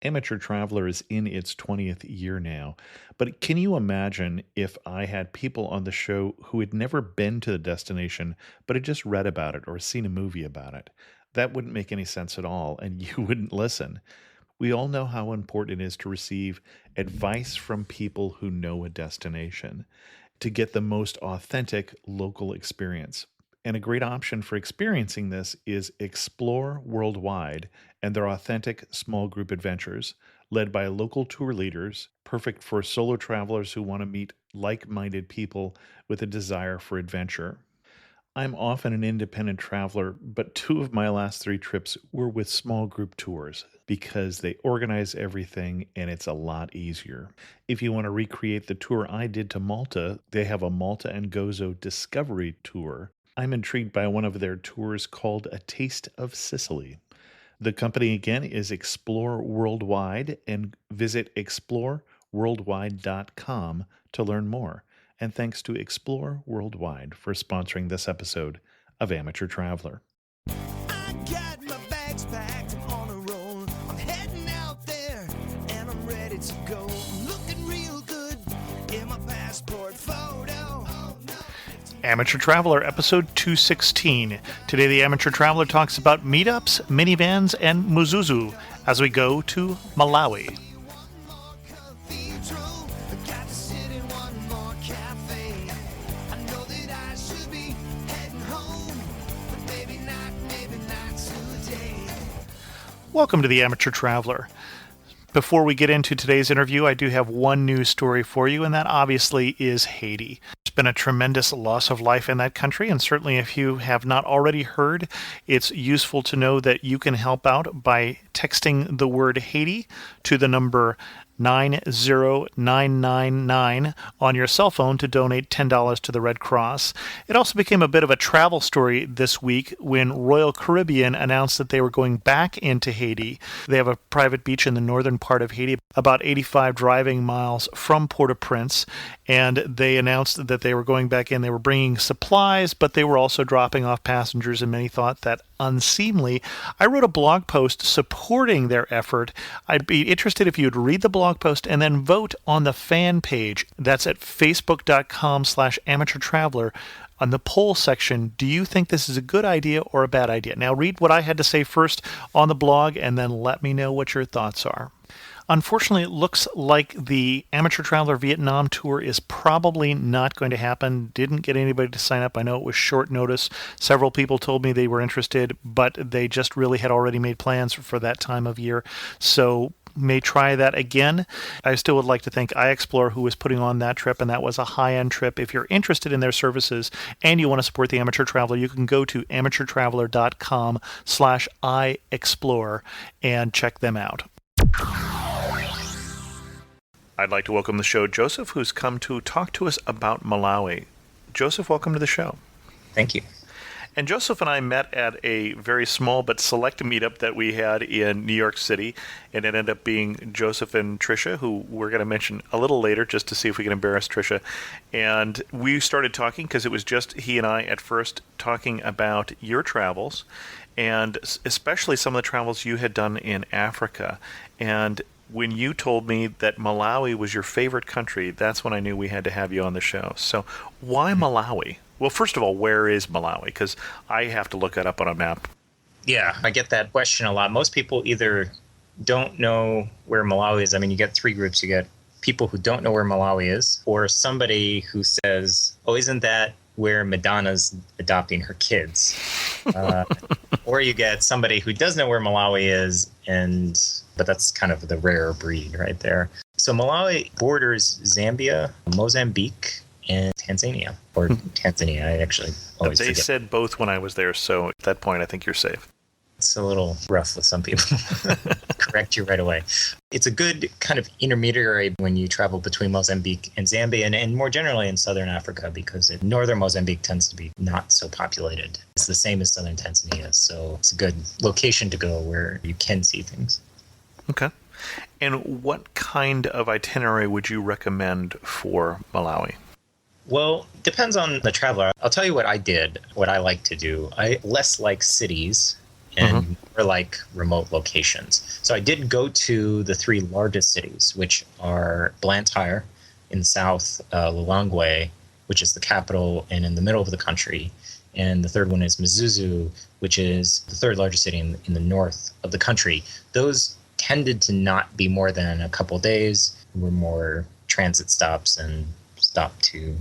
Amateur Traveler is in its 20th year now, but can you imagine if I had people on the show who had never been to the destination but had just read about it or seen a movie about it? That wouldn't make any sense at all, and you wouldn't listen. We all know how important it is to receive advice from people who know a destination to get the most authentic local experience. And a great option for experiencing this is Explore Worldwide and their authentic small group adventures, led by local tour leaders, perfect for solo travelers who want to meet like minded people with a desire for adventure. I'm often an independent traveler, but two of my last three trips were with small group tours because they organize everything and it's a lot easier. If you want to recreate the tour I did to Malta, they have a Malta and Gozo Discovery Tour. I'm intrigued by one of their tours called A Taste of Sicily. The company again is Explore Worldwide, and visit exploreworldwide.com to learn more. And thanks to Explore Worldwide for sponsoring this episode of Amateur Traveler. I got my bags packed, I'm on a roll. I'm heading out there and I'm ready to go. I'm looking real good in my passport photo. Amateur Traveler, episode 216. Today, the Amateur Traveler talks about meetups, minivans, and Muzuzu as we go to Malawi. Welcome to the Amateur Traveler. Before we get into today's interview, I do have one news story for you, and that obviously is Haiti. There's been a tremendous loss of life in that country, and certainly if you have not already heard, it's useful to know that you can help out by texting the word Haiti to the number 90999 on your cell phone to donate $10 to the Red Cross. It also became a bit of a travel story this week when Royal Caribbean announced that they were going back into Haiti. They have a private beach in the northern part of Haiti, about 85 driving miles from Port-au-Prince, and they announced that they were going back in. They were bringing supplies, but they were also dropping off passengers, and many thought that unseemly. I wrote a blog post supporting their effort. I'd be interested if you'd read the blog post and then vote on the fan page. That's at facebook.com/amateurtraveler. On the poll section, do you think this is a good idea or a bad idea? Now read what I had to say first on the blog and then let me know what your thoughts are. Unfortunately, it looks like the Amateur Traveler Vietnam tour is probably not going to happen. Didn't get anybody to sign up. I know it was short notice. Several people told me they were interested, but they just really had already made plans for that time of year. So may try that again. I still would like to thank iExplore, who was putting on that trip, and that was a high-end trip. If you're interested in their services and you want to support the Amateur Traveler, you can go to amateurtraveler.com/iExplore and check them out. I'd like to welcome to the show Joseph, who's come to talk to us about Malawi. Joseph, welcome to the show. Thank you. And Joseph and I met at a very small but select meetup that we had in New York City, and it ended up being Joseph and Tricia, who we're going to mention a little later just to see if we can embarrass Tricia. And we started talking because it was just he and I at first talking about your travels, and especially some of the travels you had done in Africa. And when you told me that Malawi was your favorite country, that's when I knew we had to have you on the show. So why Malawi? Well, first of all, where is Malawi? Because I have to look it up on a map. Yeah, I get that question a lot. Most people either don't know where Malawi is. I mean, you get three groups. You get people who don't know where Malawi is, or somebody who says, oh, isn't that where Madonna's adopting her kids? Or you get somebody who does know where Malawi is, but that's kind of the rare breed right there. So Malawi borders Zambia, Mozambique, and Tanzania. Or Tanzania, I actually always They forget. said both when I was there, so at that point I think you're safe. It's a little rough with some people. Correct you right away. It's a good kind of intermediary when you travel between Mozambique and Zambia, and more generally in southern Africa, because northern Mozambique tends to be not so populated. It's the same as southern Tanzania, so it's a good location to go where you can see things. Okay. And what kind of itinerary would you recommend for Malawi? Well, depends on the traveler. I'll tell you what I did, what I like to do. I less like cities and more like remote locations. So I did go to the three largest cities, which are Blantyre in the south, Lilongwe, which is the capital and in the middle of the country, and the third one is Mzuzu, which is the third largest city in the north of the country. Those tended to not be more than a couple of days. Were more transit stops and stop to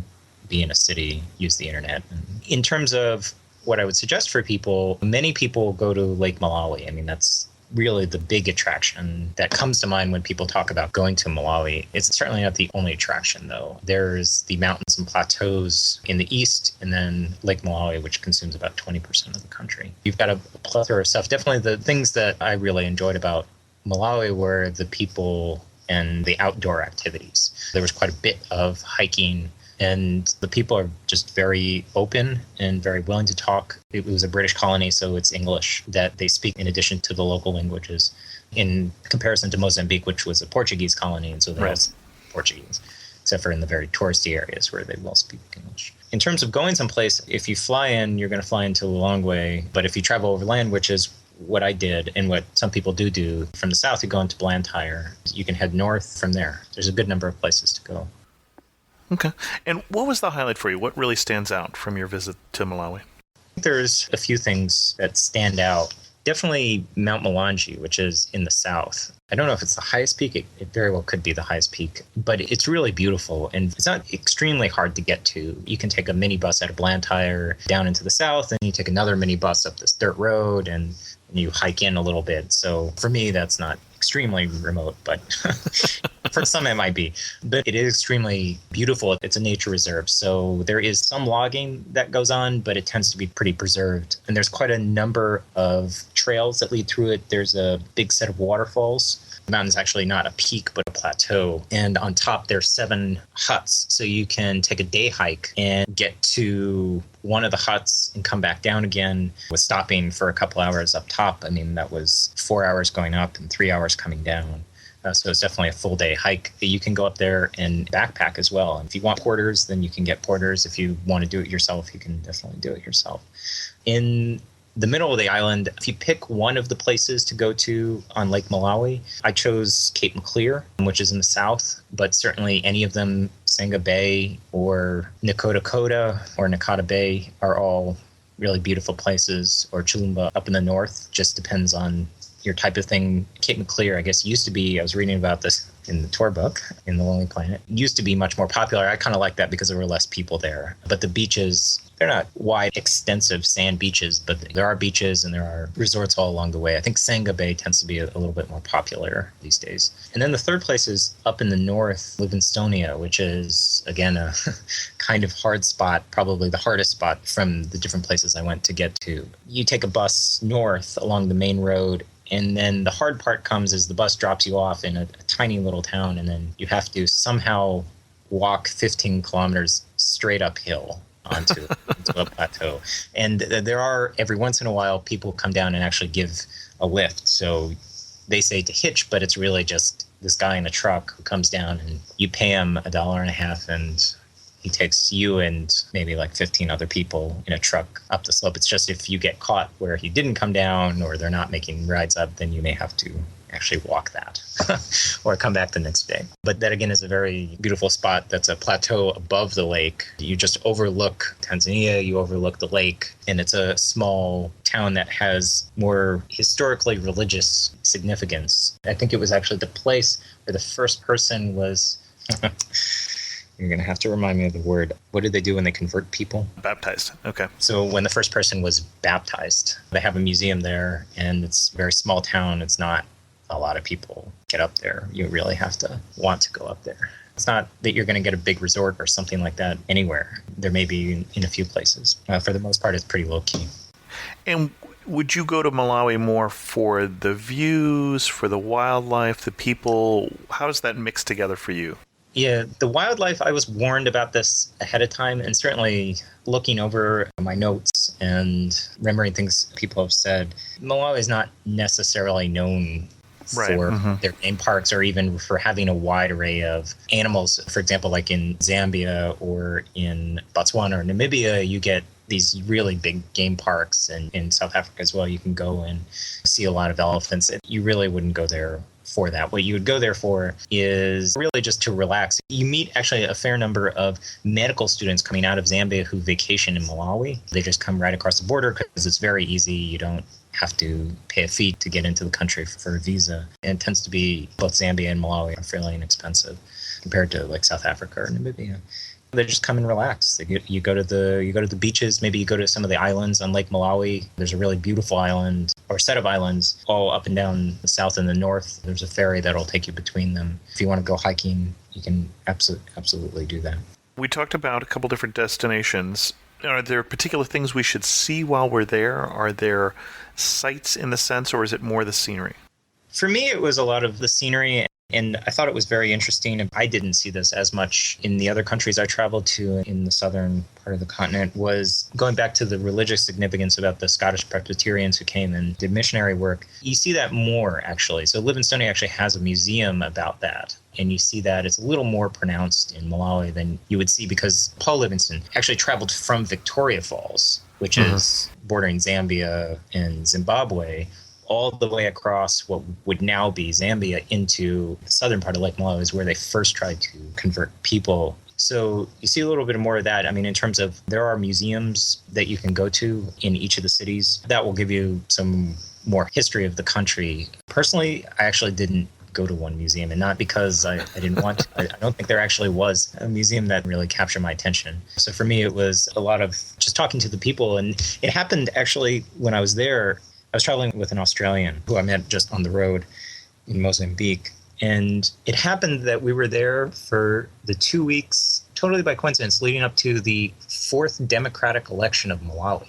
be in a city, use the internet. In terms of what I would suggest for people, many people go to Lake Malawi. I mean, that's really the big attraction that comes to mind when people talk about going to Malawi. It's certainly not the only attraction, though. There's the mountains and plateaus in the east, and then Lake Malawi, which consumes about 20% of the country. You've got a plethora of stuff. Definitely the things that I really enjoyed about Malawi were the people and the outdoor activities. There was quite a bit of hiking, and the people are just very open and very willing to talk. It was a British colony, so it's English that they speak in addition to the local languages, in comparison to Mozambique, which was a Portuguese colony, and so they all speak Portuguese, except for in the very touristy areas where they will speak English. In terms of going someplace, if you fly in, you're going to fly into Lilongwe, but if you travel overland, which is what I did and what some people do from the south, you go into Blantyre. You can head north from there. There's a good number of places to go. Okay. And what was the highlight for you? What really stands out from your visit to Malawi? There's a few things that stand out. Definitely Mount Mulanje, which is in the south. I don't know if it's the highest peak. It very well could be the highest peak, but it's really beautiful and it's not extremely hard to get to. You can take a minibus out of Blantyre down into the south, and you take another minibus up this dirt road, and you hike in a little bit. So for me, that's not extremely remote, but for some it might be. But it is extremely beautiful. It's a nature reserve. So there is some logging that goes on, but it tends to be pretty preserved. And there's quite a number of trails that lead through it. There's a big set of waterfalls. The mountain's actually not a peak, but a plateau. And on top, there's 7 huts. So you can take a day hike and get to one of the huts and come back down again with stopping for a couple hours up top. I mean, that was 4 hours going up and 3 hours coming down. So it's definitely a full day hike. You can go up there and backpack as well. And if you want porters, then you can get porters. If you want to do it yourself, you can definitely do it yourself. In the middle of the island, if you pick one of the places to go to on Lake Malawi, I chose Cape Maclear, which is in the south, but certainly any of them, Senga Bay or Nakota or Nakata Bay, are all really beautiful places, or Chilumba up in the north. Just depends on your type of thing. Cape Maclear, I guess, used to be, I was reading about this in the tour book, in The Lonely Planet, used to be much more popular. I kind of like that because there were less people there. But the beaches, they're not wide, extensive sand beaches, but there are beaches and there are resorts all along the way. I think Senga Bay tends to be a little bit more popular these days. And then the third place is up in the north, Livingstonia, which is, again, a kind of hard spot, probably the hardest spot from the different places I went to get to. You take a bus north along the main road, and then the hard part comes as the bus drops you off in a tiny little town, and then you have to somehow walk 15 kilometers straight uphill onto a plateau. And there are, every once in a while, people come down and actually give a lift. So they say to hitch, but it's really just this guy in a truck who comes down and you pay him $1.50 and he takes you and maybe like 15 other people in a truck up the slope. It's just if you get caught where he didn't come down or they're not making rides up, then you may have to actually walk that or come back the next day. But that, again, is a very beautiful spot. That's a plateau above the lake. You just overlook Tanzania, you overlook the lake, and it's a small town that has more historically religious significance. I think it was actually the place where the first person was... You're going to have to remind me of the word. What did they do when they convert people? Baptized. Okay. So when the first person was baptized, they have a museum there, and it's a very small town. It's not a lot of people get up there. You really have to want to go up there. It's not that you're going to get a big resort or something like that anywhere. There may be in a few places. For the most part, it's pretty low-key. And would you go to Malawi more for the views, for the wildlife, the people? How does that mix together for you? Yeah, the wildlife, I was warned about this ahead of time, and certainly looking over my notes and remembering things people have said, Malawi is not necessarily known for their game parks or even for having a wide array of animals. For example, like in Zambia or in Botswana or Namibia, you get these really big game parks, and in South Africa as well, you can go and see a lot of elephants. You really wouldn't go there for that. What you would go there for is really just to relax. You meet actually a fair number of medical students coming out of Zambia who vacation in Malawi. They just come right across the border because it's very easy. You don't have to pay a fee to get into the country for a visa. And it tends to be both Zambia and Malawi are fairly inexpensive compared to like South Africa or Namibia. They just come and relax. You go to the beaches. Maybe you go to some of the islands on Lake Malawi. There's a really beautiful island or set of islands all up and down the south and the north. There's a ferry that'll take you between them. If you want to go hiking, you can absolutely do that. We talked about a couple different destinations. Are there particular things we should see while we're there? Are there sights in the sense, or is it more the scenery? For me, it was a lot of the scenery. And I thought it was very interesting. I didn't see this as much in the other countries I traveled to in the southern part of the continent, was going back to the religious significance about the Scottish Presbyterians who came and did missionary work. You see that more, actually. So Livingstone actually has a museum about that. And you see that it's a little more pronounced in Malawi than you would see, because Paul Livingstone actually traveled from Victoria Falls, which is bordering Zambia and Zimbabwe, all the way across what would now be Zambia into the southern part of Lake Malawi, is where they first tried to convert people. So you see a little bit more of that. I mean, in terms of, there are museums that you can go to in each of the cities that will give you some more history of the country. Personally, I actually didn't go to one museum, and not because I didn't want to. I don't think there actually was a museum that really captured my attention. So for me, it was a lot of just talking to the people. And it happened actually when I was there. I was traveling with an Australian who I met just on the road in Mozambique. And it happened that we were there for the 2 weeks, totally by coincidence, leading up to the 4th democratic election of Malawi.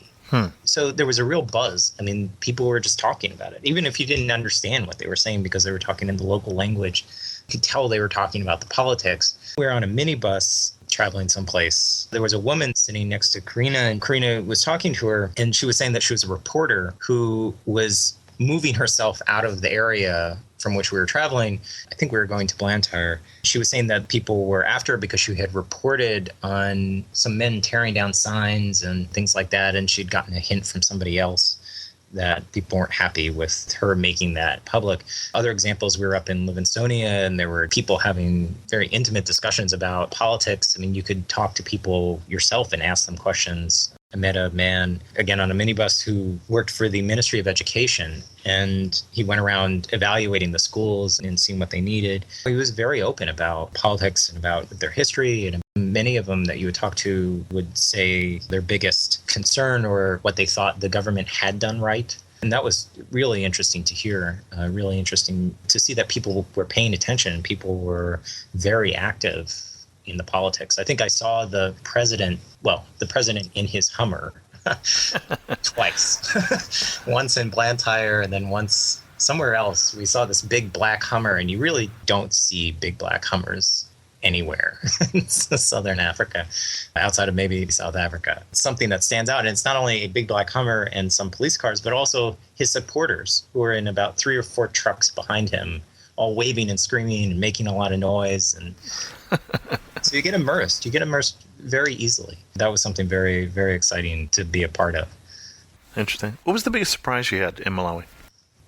So there was a real buzz. I mean, people were just talking about it, even if you didn't understand what they were saying because they were talking in the local language. You could tell they were talking about the politics. We were on a minibus traveling someplace. There was a woman sitting next to Karina, and Karina was talking to her, and she was saying that she was a reporter who was moving herself out of the area from which we were traveling. I think we were going to Blantyre. She was saying that people were after her because she had reported on some men tearing down signs and things like that, and she'd gotten a hint from somebody else that people weren't happy with her making that public. Other examples, we were up in Livingstonia, and there were people having very intimate discussions about politics. I mean, you could talk to people yourself and ask them questions. I met a man, again, on a minibus who worked for the Ministry of Education, and he went around evaluating the schools and seeing what they needed. He was very open about politics and about their history, and many of them that you would talk to would say their biggest concern or what they thought the government had done right. And that was really interesting to hear, really interesting to see that people were paying attention. People were very active in the politics. I think I saw the president in his Hummer twice, once in Blantyre and then once somewhere else. We saw this big black Hummer, and you really don't see big black Hummers anywhere in Southern Africa, outside of maybe South Africa. It's something that stands out, and it's not only a big black Hummer and some police cars, but also his supporters, who are in about 3 or 4 trucks behind him, all waving and screaming and making a lot of noise. And so you get immersed very easily. That was something very, very exciting to be a part of. Interesting. What was the biggest surprise you had in Malawi?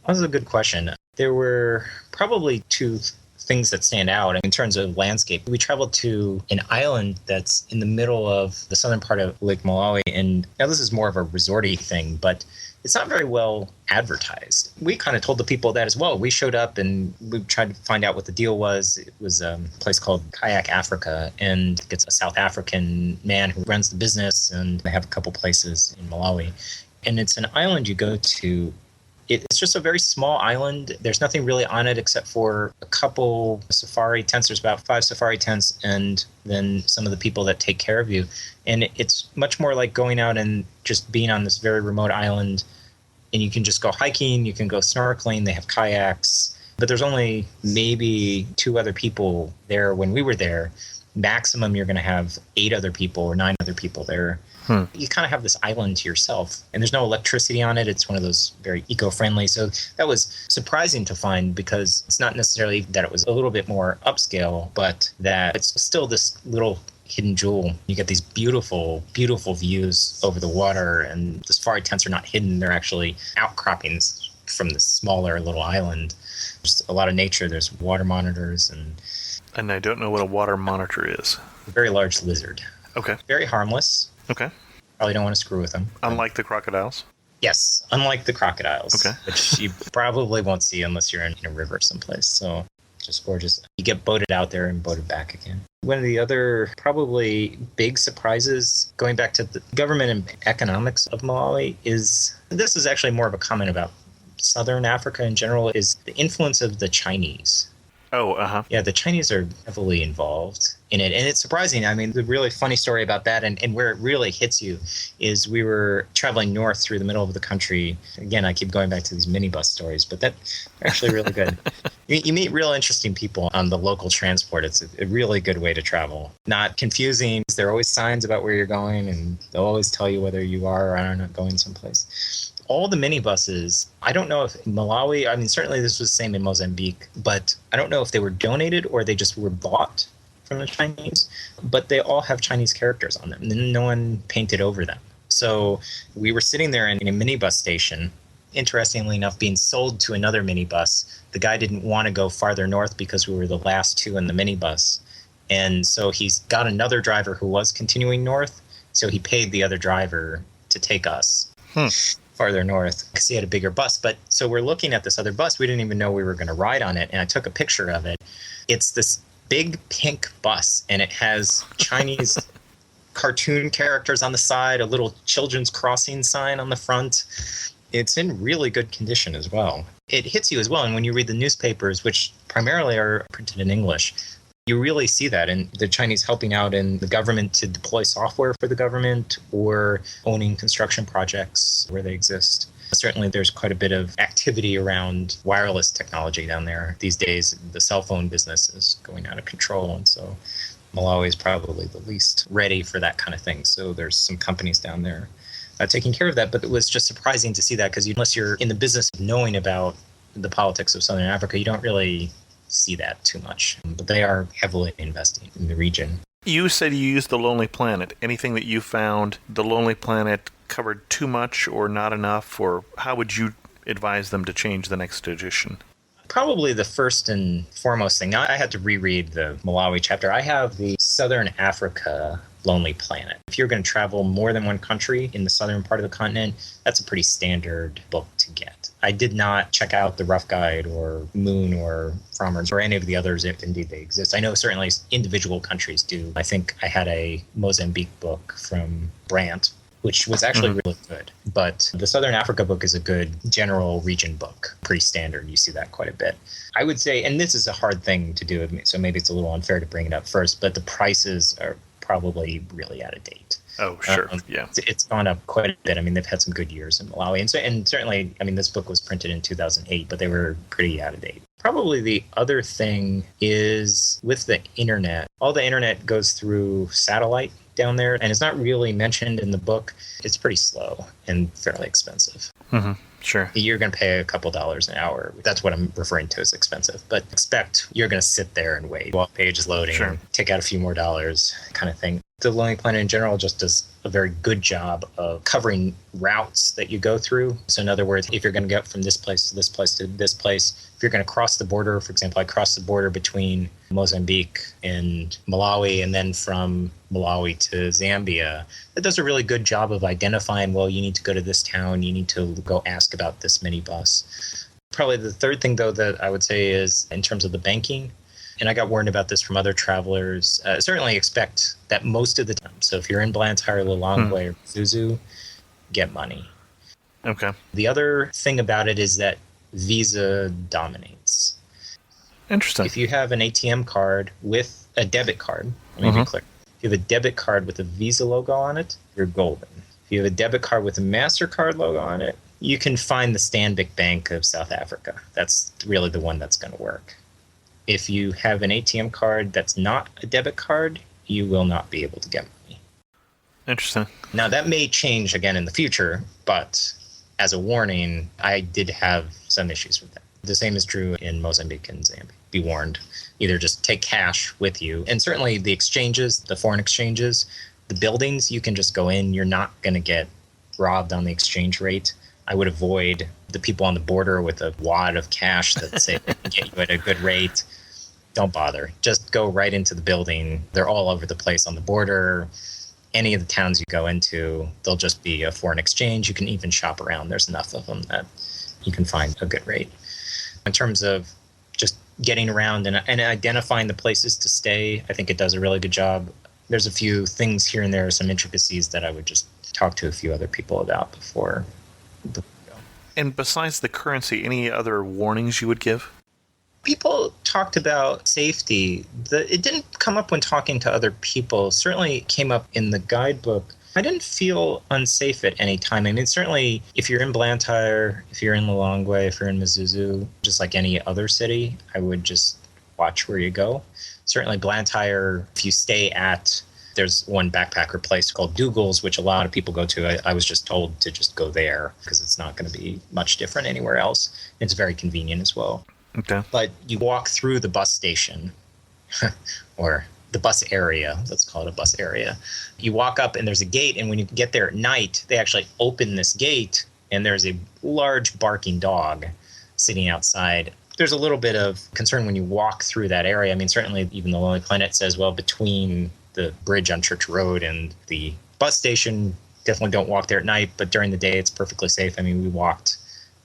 That was a good question. There were probably 2 things that stand out in terms of landscape. We traveled to an island that's in the middle of the southern part of Lake Malawi. And now this is more of a resorty thing, but it's not very well advertised. We kind of told the people that as well. We showed up and we tried to find out what the deal was. It was a place called Kayak Africa, and it's a South African man who runs the business, and they have a couple places in Malawi. And it's an island you go to. It's just a very small island. There's nothing really on it except for a couple safari tents. There's about 5 safari tents, and then some of the people that take care of you. And it's much more like going out and just being on this very remote island. And you can just go hiking, you can go snorkeling, they have kayaks. But there's only maybe 2 other people there when we were there. Maximum, you're going to have 8 other people or 9 other people there. You kind of have this island to yourself, and there's no electricity on it. It's one of those very eco-friendly. So that was surprising to find, because it's not necessarily that it was a little bit more upscale, but that it's still this little hidden jewel. You get these beautiful, beautiful views over the water, and the safari tents are not hidden. They're actually outcroppings from the smaller little island. There's a lot of nature. There's water monitors And I don't know what a water monitor is. a very large lizard. Okay. Very harmless. Okay. Probably don't want to screw with them. Unlike the crocodiles? Yes, unlike the crocodiles, Okay. which you probably won't see unless you're in a river someplace. So just gorgeous. You get boated out there and boated back again. One of the other probably big surprises going back to the government and economics of Malawi is, this is actually more of a comment about Southern Africa in general, is the influence of the Chinese. Oh, uh-huh. Yeah, the Chinese are heavily involved in it. And it's surprising. I mean, the really funny story about that and where it really hits you is we were traveling north through the middle of the country. Again, I keep going back to these minibus stories, but they're actually really good. You meet real interesting people on the local transport. It's a really good way to travel. Not confusing. There are always signs about where you're going, and they'll always tell you whether you are or are not going someplace. All the minibuses, I don't know if Malawi, I mean, certainly this was the same in Mozambique, but I don't know if they were donated or they just were bought from the Chinese, but they all have Chinese characters on them, and no one painted over them. So we were sitting there in a minibus station, interestingly enough, being sold to another minibus. The guy didn't want to go farther north because we were the last two in the minibus. And so he's got another driver who was continuing north, so he paid the other driver to take us. Farther north because he had a bigger bus. But so we're looking at this other bus. We didn't even know we were going to ride on it. And I took a picture of it. It's this big pink bus, and it has Chinese cartoon characters on the side, a little children's crossing sign on the front. It's in really good condition as well. It hits you as well. And when you read the newspapers, which primarily are printed in English, you really see that in the Chinese helping out in the government to deploy software for the government or owning construction projects where they exist. Certainly there's quite a bit of activity around wireless technology down there. These days, the cell phone business is going out of control. And so Malawi is probably the least ready for that kind of thing. So there's some companies down there taking care of that. But it was just surprising to see that because unless you're in the business of knowing about the politics of Southern Africa, you don't really see that too much, but they are heavily investing in the region. You said you used The Lonely Planet. Anything that you found The Lonely Planet covered too much or not enough, or how would you advise them to change the next edition? Probably the first and foremost thing, I had to reread the Malawi chapter. I have the Southern Africa Lonely Planet. If you're going to travel more than one country in the southern part of the continent, that's a pretty standard book to get. I did not check out the Rough Guide or Moon or Frommer's or any of the others if indeed they exist. I know certainly individual countries do. I think I had a Mozambique book from Brandt, which was actually really good. But the Southern Africa book is a good general region book, pretty standard. You see that quite a bit. I would say, and this is a hard thing to do, so maybe it's a little unfair to bring it up first, but the prices are probably really out of date. Oh, sure. Yeah. It's gone up quite a bit. I mean, they've had some good years in Malawi. And certainly, I mean, this book was printed in 2008, but they were pretty out of date. Probably the other thing is with the internet. All the internet goes through satellite down there, and it's not really mentioned in the book. It's pretty slow and fairly expensive. Mm-hmm. Sure. You're going to pay a couple dollars an hour. That's what I'm referring to as expensive. But expect you're going to sit there and wait while the page is loading, Sure. take out a few more dollars kind of thing. The Lonely Planet in general just does a very good job of covering routes that you go through. So in other words, if you're going to get from this place to this place to this place, if you're going to cross the border, for example, I crossed the border between Mozambique and Malawi and then from Malawi to Zambia, it does a really good job of identifying, well, you need to go to this town, you need to go ask about this minibus. Probably the third thing, though, that I would say is in terms of the banking, and I got warned about this from other travelers, certainly expect that most of the time, so if you're in Blantyre, Lilongwe, or Zuzu, get money. Okay. The other thing about it is that Visa dominates. Interesting. If you have an ATM card with a debit card, let me be clear. If you have a debit card with a Visa logo on it, you're golden. If you have a debit card with a MasterCard logo on it, you can find the Stanbic Bank of South Africa. That's really the one that's going to work. If you have an ATM card that's not a debit card, you will not be able to get money. Interesting. Now, that may change again in the future, but as a warning, I did have some issues with that. The same is true in Mozambique and Zambia. be warned. Either just take cash with you. And certainly the exchanges, the foreign exchanges, the buildings, you can just go in. You're not going to get robbed on the exchange rate. I would avoid the people on the border with a wad of cash that say they can get you at a good rate. Don't bother. Just go right into the building. They're all over the place on the border. Any of the towns you go into, they'll just be a foreign exchange. You can even shop around. There's enough of them that you can find a good rate. In terms of just getting around and identifying the places to stay, I think it does a really good job. There's a few things here and there, some intricacies that I would just talk to a few other people about before. And besides the currency, any other warnings you would give? People talked about safety. It didn't come up when talking to other people. Certainly it came up in the guidebook. I didn't feel unsafe at any time. I mean, certainly if you're in Blantyre, if you're in Lilongwe, if you're in Mzuzu, just like any other city, I would just watch where you go. Certainly Blantyre, if you stay at, there's one backpacker place called Dougal's, which a lot of people go to. I was just told to just go there because it's not going to be much different anywhere else. It's very convenient as well. Okay. But you walk through the bus station or the bus area, let's call it a bus area. You walk up and there's a gate, and when you get there at night, they actually open this gate and there's a large barking dog sitting outside. There's a little bit of concern when you walk through that area. I mean, certainly even the Lonely Planet says, well, between the bridge on Church Road and the bus station, definitely don't walk there at night, but during the day it's perfectly safe. I mean, we walked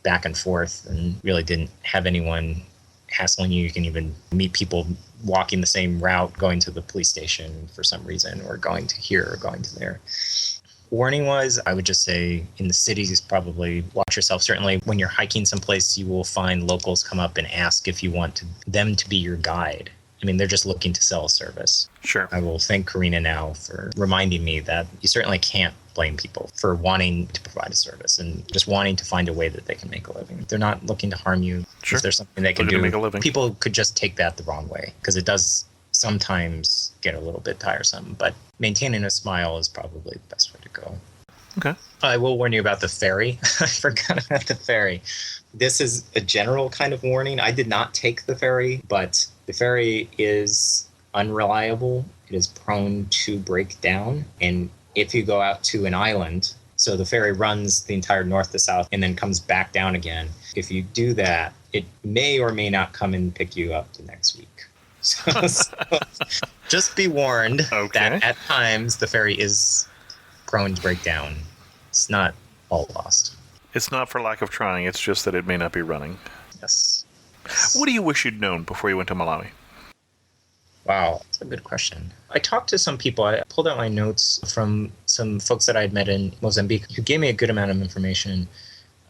back and forth and really didn't have anyone hassling you. You can even meet people walking the same route, going to the police station for some reason, or going to here or going to there. Warning-wise, I would just say in the cities, probably watch yourself. Certainly when you're hiking someplace, you will find locals come up and ask if you want them to be your guide. I mean, they're just looking to sell a service. Sure. I will thank Karina now for reminding me that you certainly can't blame people for wanting to provide a service and just wanting to find a way that they can make a living. They're not looking to harm you. Sure. If there's something they can Looking do, to make a living. People could just take that the wrong way because it does sometimes get a little bit tiresome. But maintaining a smile is probably the best way to go. Okay. I will warn you about the ferry. I forgot about the ferry. This is a general kind of warning. I did not take the ferry, but the ferry is unreliable. It is prone to break down. And if you go out to an island, so the ferry runs the entire north to south and then comes back down again. If you do that, it may or may not come and pick you up the next week. So just be warned that at times the ferry is prone to break down. It's not all lost. It's not for lack of trying. It's just that it may not be running. Yes. What do you wish you'd known before you went to Malawi? Wow, that's a good question. I talked to some people. I pulled out my notes from some folks that I had met in Mozambique who gave me a good amount of information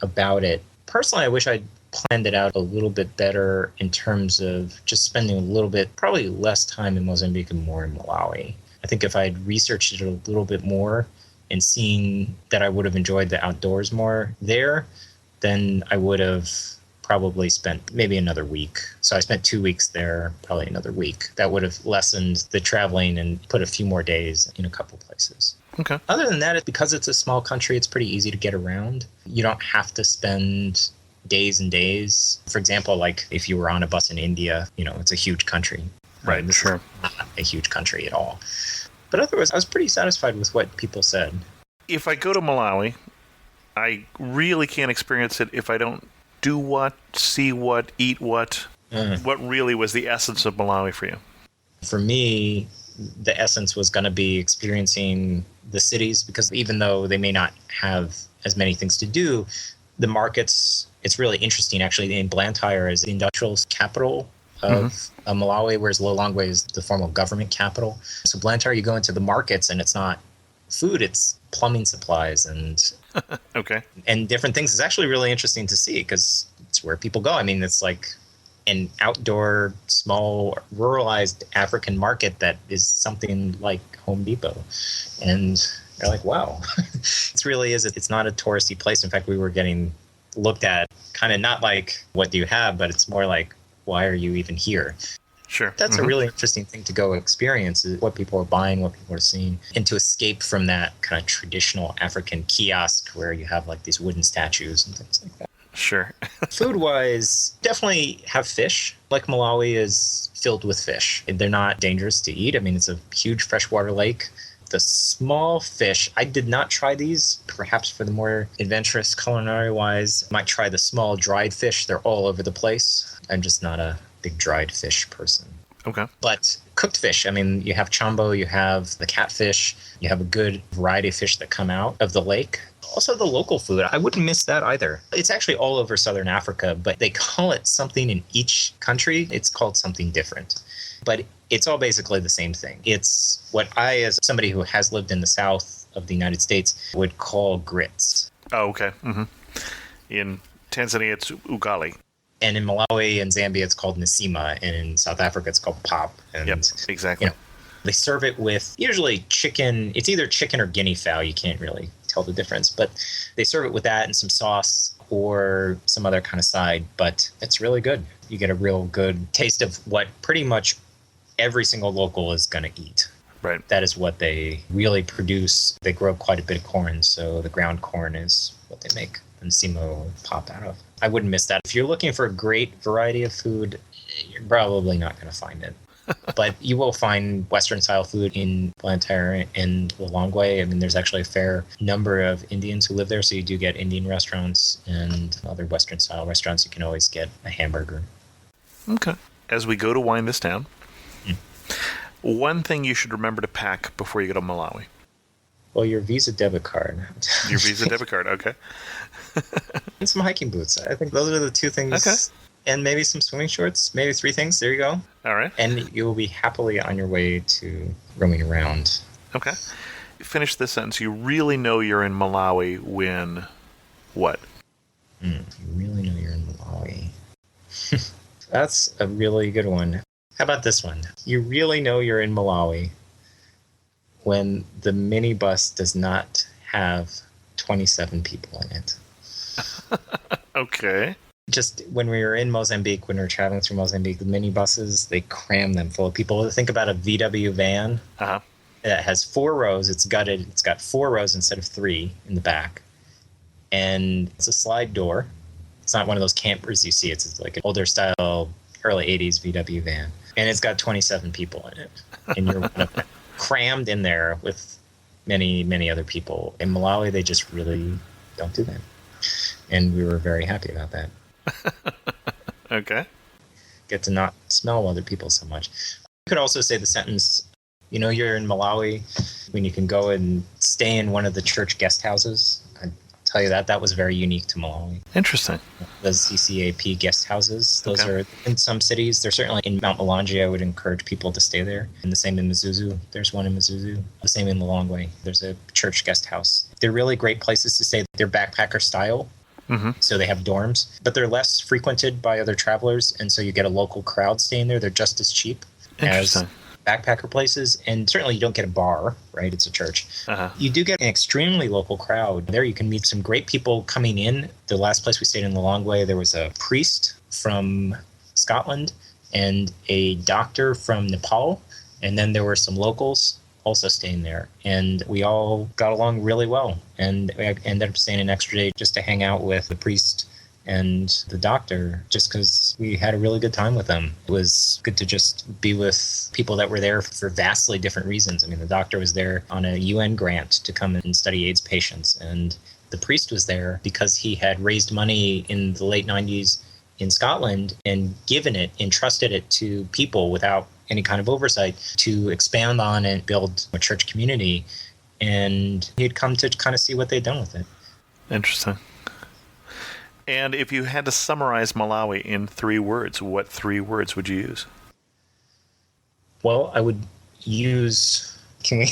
about it. Personally, I wish I'd planned it out a little bit better in terms of just spending a little bit, probably less time in Mozambique and more in Malawi. I think if I'd researched it a little bit more and seen that I would have enjoyed the outdoors more there, then I would have probably spent maybe another week. So I spent 2 weeks there, probably another week. That would have lessened the traveling and put a few more days in a couple places. Okay. Other than that, because it's a small country, it's pretty easy to get around. You don't have to spend days and days. For example, like if you were on a bus in India, it's a huge country. Right, This sure. is not a huge country at all. But otherwise, I was pretty satisfied with what people said. If I go to Malawi, I really can't experience it if I don't do what, see what, eat what. What really was the essence of Malawi for you? For me, the essence was going to be experiencing the cities, because even though they may not have as many things to do, the markets, it's really interesting. Actually, in Blantyre is the industrial capital of Malawi, whereas Lilongwe is the formal government capital. So Blantyre, you go into the markets and it's not food, it's plumbing supplies and and different things. It's actually really interesting to see because it's where people go. I mean, it's like an outdoor, small, ruralized African market that is something like Home Depot. And they're like, wow, it really is. It's not a touristy place. In fact, we were getting looked at kind of not like, what do you have? But it's more like, why are you even here? Sure. That's a really interesting thing to go experience, is what people are buying, what people are seeing, and to escape from that kind of traditional African kiosk where you have like these wooden statues and things like that. Sure. Food-wise, definitely have fish. Lake Malawi is filled with fish. They're not dangerous to eat. I mean, it's a huge freshwater lake. The small fish, I did not try these. Perhaps for the more adventurous culinary-wise, I might try the small dried fish. They're all over the place. I'm just not a big dried fish person. Okay. But cooked fish, I mean, you have chambo, you have the catfish, you have a good variety of fish that come out of the lake. Also, the local food, I wouldn't miss that either. It's actually all over southern Africa, but they call it something in each country. It's called something different. But it's all basically the same thing. It's what I, as somebody who has lived in the south of the United States, would call grits. Oh, okay. Mm-hmm. In Tanzania, it's ugali. And in Malawi and Zambia, it's called nasima. And in South Africa, it's called pap. And, Yep, exactly. You know, they serve it with usually chicken. It's either chicken or guinea fowl. You can't really tell the difference. But they serve it with that and some sauce or some other kind of side. But it's really good. You get a real good taste of what pretty much every single local is going to eat. Right. That is what they really produce. They grow quite a bit of corn. So the ground corn is what they make Nsimo pop out of. I wouldn't miss that. If you're looking for a great variety of food, you're probably not going to find it. But you will find Western-style food in Blantyre and Lilongwe. I mean, there's actually a fair number of Indians who live there, so you do get Indian restaurants and other Western-style restaurants. You can always get a hamburger. Okay. As we go to wind this down, one thing you should remember to pack before you go to Malawi. Well, your Visa debit card. Your Visa debit card, okay. And some hiking boots. I think those are the two things. Okay. And maybe some swimming shorts. Maybe 3 things. There you go. All right. And you will be happily on your way to roaming around. Okay. Finish this sentence. You really know you're in Malawi when what? You really know you're in Malawi. That's a really good one. How about this one? You really know you're in Malawi when the minibus does not have 27 people in it. Okay. Just when we were in Mozambique, when we were traveling through Mozambique, the minibuses, they cram them full of people. Think about a VW van Uh-huh. that has 4 rows. It's gutted. It's got 4 rows instead of 3 in the back. And it's a slide door. It's not one of those campers you see. It's like an older style, early 80s VW van. And it's got 27 people in it. And you're one of them, crammed in there with many, many other people. In Malawi, they just really don't do that. And we were very happy about that. Okay. Get to not smell other people so much. You could also say the sentence, you know, you're in Malawi when you can go and stay in one of the church guest houses. I'll tell you that was very unique to Malawi. Interesting. The CCAP guest houses, those Okay. are in some cities. They're certainly in Mount Malonji. I would encourage people to stay there. And the same in Mzuzu. There's one in Mzuzu. The same in Lilongwe. There's a church guest house. They're really great places to stay. They're backpacker style. Mm-hmm. So they have dorms, but they're less frequented by other travelers. And so you get a local crowd staying there. They're just as cheap as Interesting. backpacker places. And certainly you don't get a bar, right? It's a church. Uh-huh. You do get an extremely local crowd. There you can meet some great people coming in. The last place we stayed in Lilongwe, there was a priest from Scotland and a doctor from Nepal. And then there were some locals also staying there. And we all got along really well. And we ended up staying an extra day just to hang out with the priest and the doctor, just because we had a really good time with them. It was good to just be with people that were there for vastly different reasons. I mean, the doctor was there on a UN grant to come and study AIDS patients. And the priest was there because he had raised money in the late 90s in Scotland and entrusted it to people without any kind of oversight to expand on and build a church community. And he'd come to kind of see what they'd done with it. Interesting. And if you had to summarize Malawi in 3 words, what 3 words would you use? Well, I would use... Can we...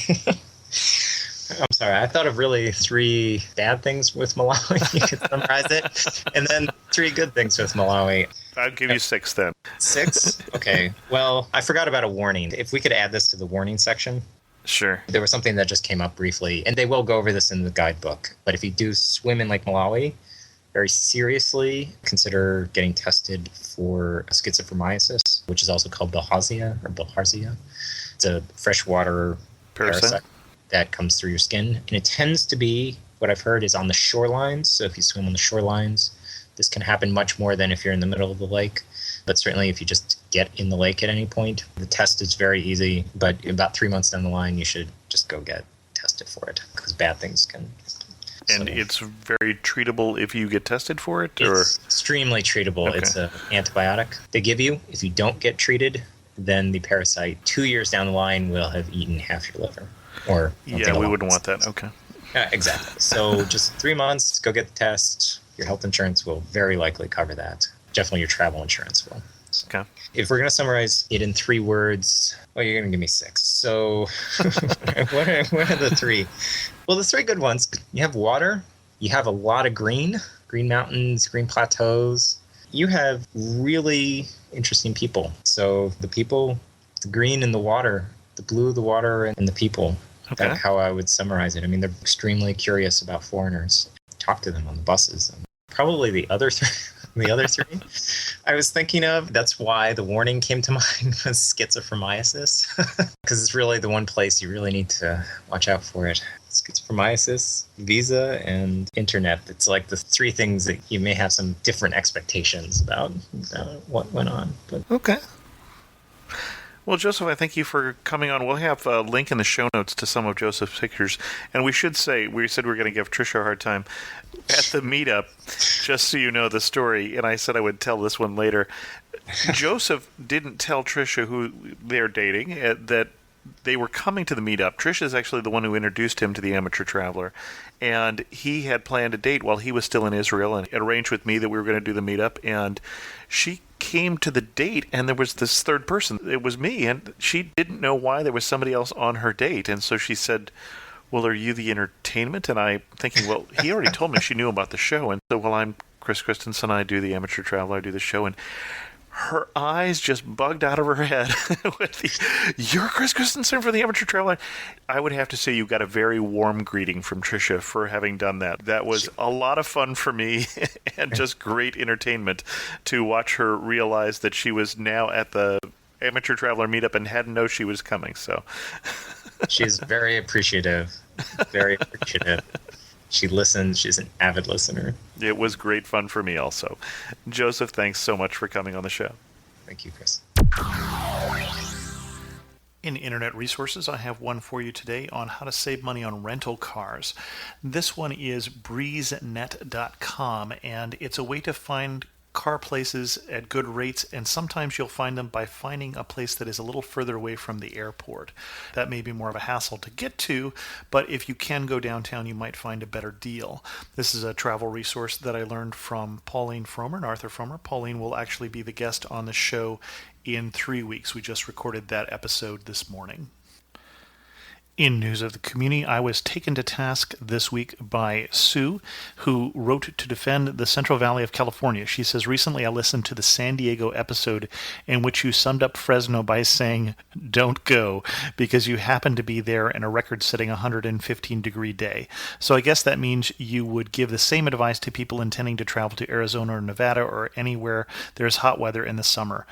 I'm sorry. I thought of really 3 bad things with Malawi. You could summarize it. And then 3 good things with Malawi. I'll give you 6 then. 6? Okay. Well, I forgot about a warning. If we could add this to the warning section. Sure. There was something that just came up briefly, and they will go over this in the guidebook. But if you do swim in Lake Malawi, very seriously consider getting tested for schizophreniasis, which is also called bilharzia or bilharzia. It's a freshwater parasite that comes through your skin. And it tends to be, what I've heard, is on the shorelines. So if you swim on the shorelines, This can happen much more than if you're in the middle of the lake. But certainly if you just get in the lake at any point, the test is very easy. But about 3 months down the line, you should just go get tested for it, because bad things can. And it's very treatable if you get tested for it? It's extremely treatable. Okay. It's an antibiotic they give you. If you don't get treated, then the parasite 2 years down the line will have eaten half your liver. Or yeah, we wouldn't want that. Okay. Exactly. So just 3 months, go get the test. Your health insurance will very likely cover that. Definitely your travel insurance will. So Okay. if we're going to summarize it in 3 words, well, you're going to give me 6. So what are the 3? Well, the 3 good ones. You have water. You have a lot of green mountains, green plateaus. You have really interesting people. So the people, the green in the water, the blue of the water, and the people. Okay. That's how I would summarize it. I mean, they're extremely curious about foreigners. Talk to them on the buses. And probably the other 3. The other 3 I was thinking of, that's why the warning came to mind, was schizophremoiasis. Because it's really the one place you really need to watch out for it. Schizophremoiasis, visa, and internet. It's like the 3 things that you may have some different expectations about what went on. But Okay. Well, Joseph, I thank you for coming on. We'll have a link in the show notes to some of Joseph's pictures. And we should say, we said we were going to give Tricia a hard time. At the meetup, just so you know the story, and I said I would tell this one later, Joseph didn't tell Tricia who they're dating, that they were coming to the meetup. Tricia is actually the one who introduced him to the Amateur Traveler. And he had planned a date while he was still in Israel and arranged with me that we were going to do the meetup. And she came to the date, and there was this third person. It was me, and she didn't know why there was somebody else on her date. And so she said, well, are you the entertainment? And I thinking, well, he already told me she knew about the show. And so, well, I'm Chris Christensen. I do the Amateur Traveler. I do the show. And her eyes just bugged out of her head with you're Chris Christensen for the Amateur Traveler. I would have to say you got a very warm greeting from Tricia for having done that. That was a lot of fun for me and just great entertainment to watch her realize that she was now at the Amateur Traveler meetup and hadn't known she was coming. So she's very appreciative. Very appreciative. She listens. She's an avid listener. It was great fun for me also. Joseph, thanks so much for coming on the show. Thank you, Chris. In Internet Resources, I have one for you today on how to save money on rental cars. This one is breezenet.com, and it's a way to find car places at good rates, and sometimes you'll find them by finding a place that is a little further away from the airport. That may be more of a hassle to get to, but if you can go downtown, you might find a better deal. This is a travel resource that I learned from Pauline Fromer and Arthur Fromer. Pauline will actually be the guest on the show in 3 weeks. We just recorded that episode this morning. In news of the community, I was taken to task this week by Sue, who wrote to defend the Central Valley of California. She says, recently I listened to the San Diego episode in which you summed up Fresno by saying, don't go, because you happened to be there in a record-setting 115-degree day. So I guess that means you would give the same advice to people intending to travel to Arizona or Nevada or anywhere there's hot weather in the summer.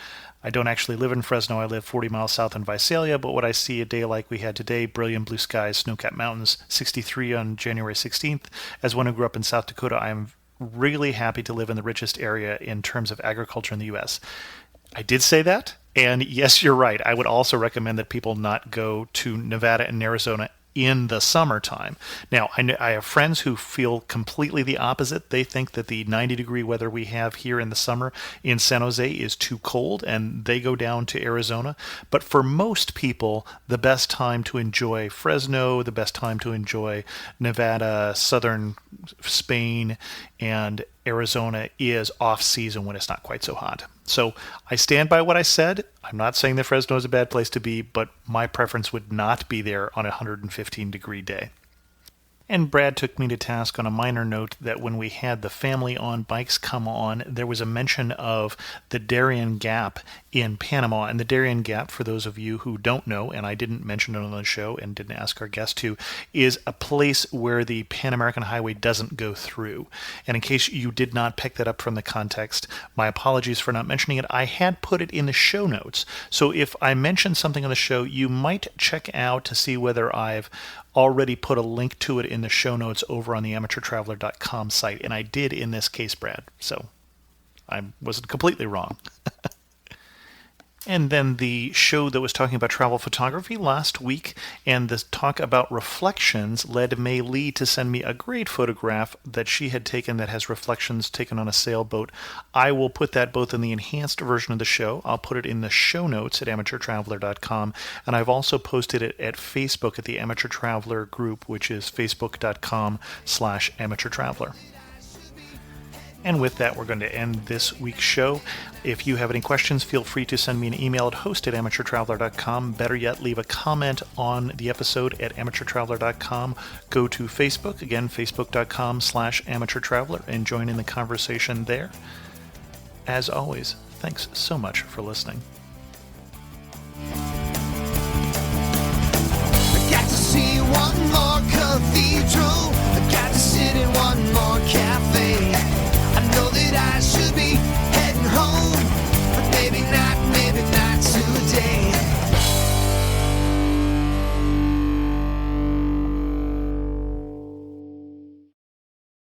I don't actually live in Fresno. I live 40 miles south in Visalia, but what I see a day like we had today, brilliant blue skies, snow-capped mountains, 63 on January 16th. As one who grew up in South Dakota, I am really happy to live in the richest area in terms of agriculture in the U.S. I did say that, and yes, you're right. I would also recommend that people not go to Nevada and Arizona in the summertime. Now, I have friends who feel completely the opposite. They think that the 90-degree weather we have here in the summer in San Jose is too cold, and they go down to Arizona. But for most people, the best time to enjoy Fresno, the best time to enjoy Nevada, southern Spain, and Arizona is off-season when it's not quite so hot. So I stand by what I said. I'm not saying that Fresno is a bad place to be, but my preference would not be there on a 115-degree day. And Brad took me to task on a minor note that when we had the family on bikes come on, there was a mention of the Darien Gap in Panama. And the Darien Gap, for those of you who don't know, and I didn't mention it on the show and didn't ask our guest to, is a place where the Pan American Highway doesn't go through. And in case you did not pick that up from the context, my apologies for not mentioning it. I had put it in the show notes. So if I mention something on the show, you might check out to see whether I've already put a link to it in the show notes over on the amateurtraveler.com site, and I did in this case, Brad, so I wasn't completely wrong. And then the show that was talking about travel photography last week and the talk about reflections led May Lee to send me a great photograph that she had taken that has reflections taken on a sailboat. I will put that both in the enhanced version of the show. I'll put it in the show notes at amateurtraveler.com. And I've also posted it at Facebook at the Amateur Traveler group, which is facebook.com/amateurtraveler. And with that, we're going to end this week's show. If you have any questions, feel free to send me an email at host@amateurtraveler.com. Better yet, leave a comment on the episode at amateurtraveler.com. Go to Facebook, again, facebook.com/amateurtraveler, and join in the conversation there. As always, thanks so much for listening. I got to see one more cathedral. I got to sit in one more cafe.